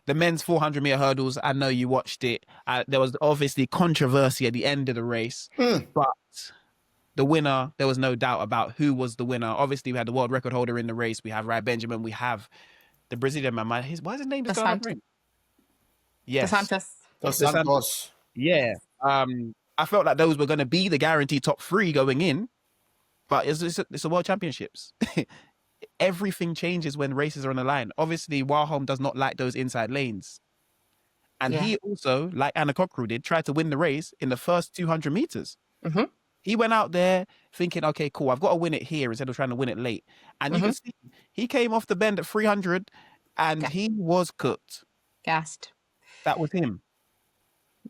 the men's 400-meter hurdles, I know you watched it. There was obviously controversy at the end of the race, but the winner, there was no doubt about who was the winner. Obviously, we had the world record holder in the race. We have Rai Benjamin. We have the Brazilian man. Why is his name just going out of brain? Yes. Dos Santos. Yeah. I felt like those were going to be the guaranteed top 3 going in, but it's a world championships. Everything changes when races are on the line. Obviously, Warholm does not like those inside lanes. And he also, like Anna Cockerill did, tried to win the race in the first 200 meters. Mm-hmm. He went out there thinking, okay, cool, I've got to win it here instead of trying to win it late. And you can see he came off the bend at 300 and he was cooked. Gassed. That was him.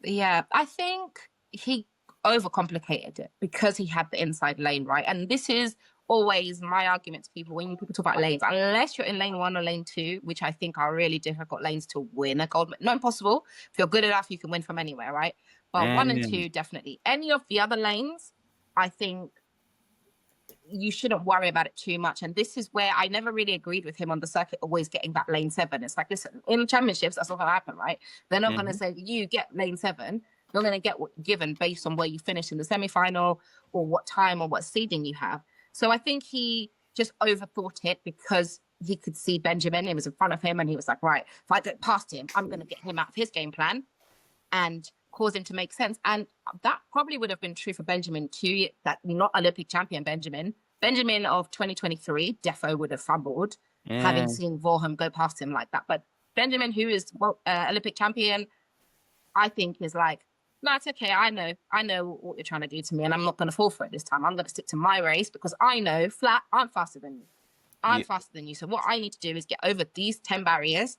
Yeah, I think he overcomplicated it because he had the inside lane, right? And this is always my argument to people when people talk about lanes. Unless you're in lane 1 or lane 2, which I think are really difficult lanes to win a gold medal. Not impossible. If you're good enough, you can win from anywhere, right? But 1 and 2, definitely. Any of the other lanes, I think you shouldn't worry about it too much. And this is where I never really agreed with him on the circuit, always getting that lane 7. It's like, listen, in championships, that's not going to happen, right? They're not going to say, you get lane 7. You're going to get what given based on where you finish in the semi-final or what time or what seeding you have. So I think he just overthought it because he could see Benjamin. It was in front of him and he was like, right, if I get past him, I'm going to get him out of his game plan and cause him to make sense. And that probably would have been true for Benjamin too, that not Olympic champion Benjamin. Benjamin of 2023, defo would have fumbled, having seen Warholm go past him like that. But Benjamin, who is Olympic champion, I think is like, no, it's okay. I know what you're trying to do to me, and I'm not going to fall for it this time. I'm going to stick to my race because I know flat, I'm faster than you. I'm faster than you. So what I need to do is get over these 10 barriers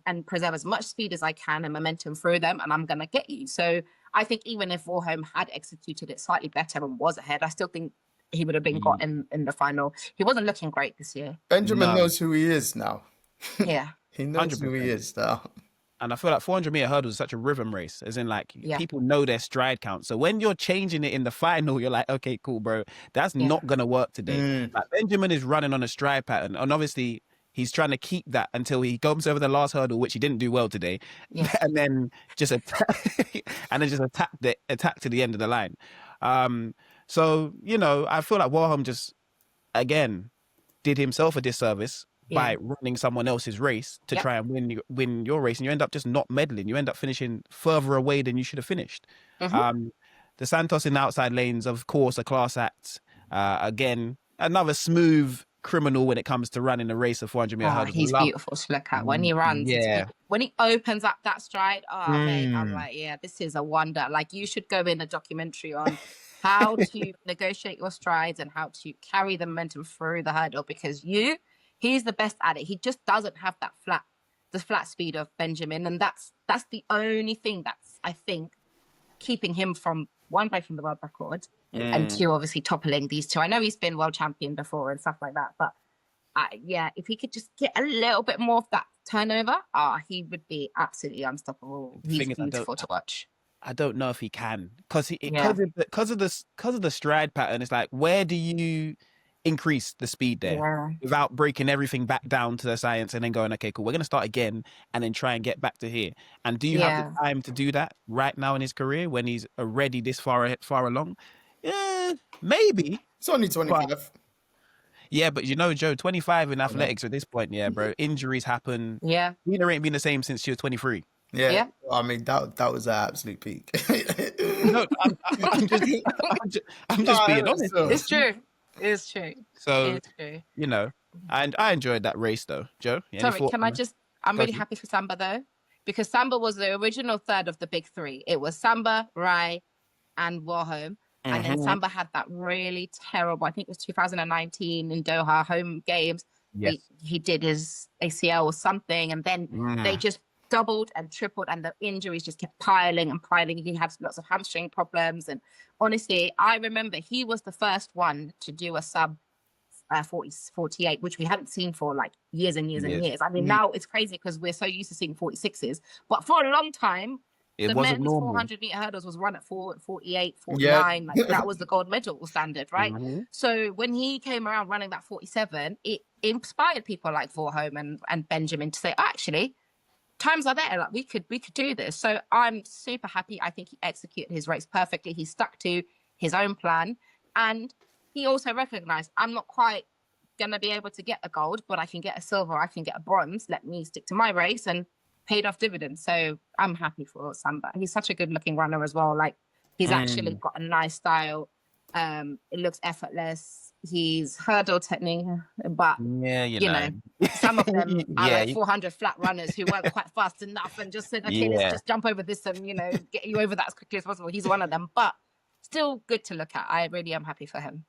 and preserve as much speed as I can and momentum through them, and I'm going to get you. So I think even if Warholm had executed it slightly better and was ahead, I still think he would have been got in the final. He wasn't looking great this year. Benjamin knows who he is now. Yeah. He knows 100%. Who he is now. And I feel like 400-meter hurdles is such a rhythm race, as in like people know their stride count. So when you're changing it in the final, you're like, okay, cool, bro. That's not going to work today. Like Benjamin is running on a stride pattern. And obviously he's trying to keep that until he comes over the last hurdle, which he didn't do well today. Yeah. And then just attack to the end of the line. So, you know, I feel like Warholm just, again, did himself a disservice by running someone else's race to try and win your race, and you end up just not medaling. You end up finishing further away than you should have finished. The Santos in the outside lanes, of course, a class act. Again, another smooth criminal when it comes to running a race of 400-meter hurdles. He's beautiful to look at when he runs. When he opens up that stride, mate, I'm like, this is a wonder. Like, you should go in a documentary on how to negotiate your strides and how to carry the momentum through the hurdle, because he's the best at it. He just doesn't have the flat speed of Benjamin. And that's the only thing that's, I think, keeping him from, 1, breaking the world record, and 2, obviously toppling these 2. I know he's been world champion before and stuff like that, but if he could just get a little bit more of that turnover, he would be absolutely unstoppable. He's beautiful to watch. I don't know if he can, because of the stride pattern. It's like, where do you increase the speed there without breaking everything back down to the science and then going, okay, cool, we're going to start again and then try and get back to here? And do you have the time to do that right now in his career when he's already this far along? Yeah, maybe. It's only 25. But you know, Joe, 25 in athletics at this point, bro, injuries happen. Nina ain't been the same since she was 23. Yeah. I mean, that was an absolute peak. No, I'm just being honest. It's true. It's true. So, you know, and I enjoyed that race though, Joe. Sorry, I'm really happy for Samba though, because Samba was the original third of the big 3. It was Samba, Rai, and Warholm. And then Samba had that really terrible, I think it was 2019 in Doha home games. Yes. He did his ACL or something, and then they just doubled and tripled, and the injuries just kept piling and piling. He had lots of hamstring problems, and honestly, I remember he was the first one to do a sub 48, which we hadn't seen for like years and years and years. I mean, now it's crazy because we're so used to seeing 46s, but for a long time, the men's 400-meter hurdles was run at 48, 49. Like, that was the gold medal standard, right? So when he came around running that 47, it inspired people like Warholm and Benjamin to say, actually, times are there. Like we could do this. So I'm super happy. I think he executed his race perfectly. He stuck to his own plan, and he also recognized, I'm not quite gonna be able to get a gold, but I can get a silver, I can get a bronze. Let me stick to my race, and paid off dividends. So I'm happy for Samba. He's such a good looking runner as well. Like he's actually got a nice style. It looks effortless. He's hurdle technique, but you know, some of them are like 400 flat runners who weren't quite fast enough and just said, okay, let's just jump over this and, you know, get you over that as quickly as possible. He's one of them, but still good to look at. I really am happy for him.